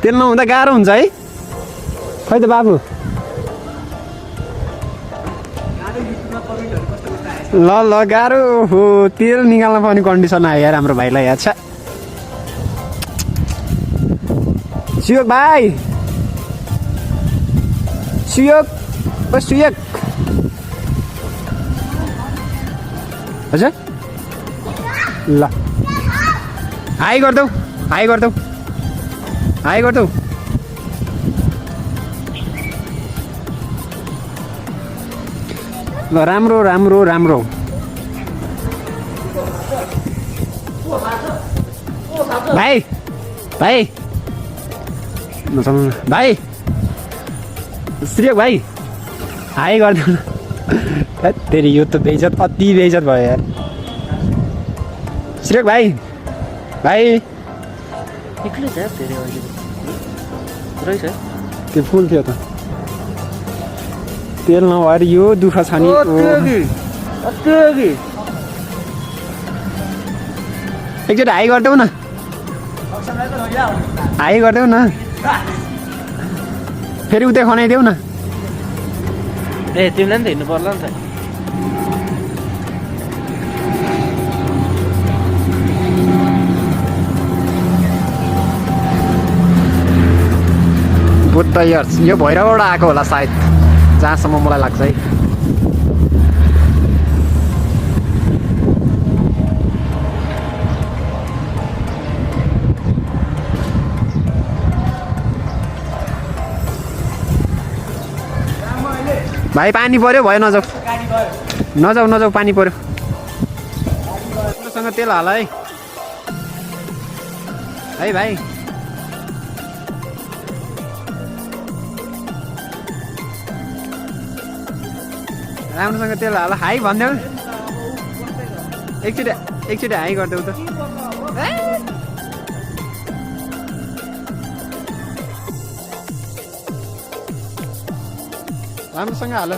तेल नहुँदा गाह्रो हुन्छ है खै त बाबु ल गाह्रो हो तेल निकाल्न पाउने कन्डिसन आयो यार हाम्रो भाइलाई यार छ सुयोग भाइ सुयोग सुयोग हजुर ल हाई गरिदेऊ हाई गरिदेऊ हाई गरिदेऊ ल राम्रो राम्रो राम्रो भाइ भाइ नचल्नु भाइ श्रीयोग भाइ हाई गरिदेऊ न तेरि यो त बेइज्जत अति बेइज्जत भयो यार श्रीयोग भाइ भाइ एक्लै छ फेरि अहिले रहेछ त्यो फुल थियो त तेल नभएर यो दुःख छ नि एकचोटि हाई गरिदेऊ न हाई गरिदेऊ न फेरि उतै खनाइदेऊ न ए तिमीलाई नि त हिँड्नु पर्ला नि त बुद्ध इयर्स यो भैरवबाट आएको होला सायद जहाँसम्म मलाई लाग्छ है भाइ पानी पर्यो भयो नजाऊ नजाऊ नजाऊ पानी पर्यो सँग तेल हाल है है भाइ राम्रोसँग तेल हाल हाई भनिदेऊ एकचोटि हाई गरिदेऊ त राम्रोसँग हाल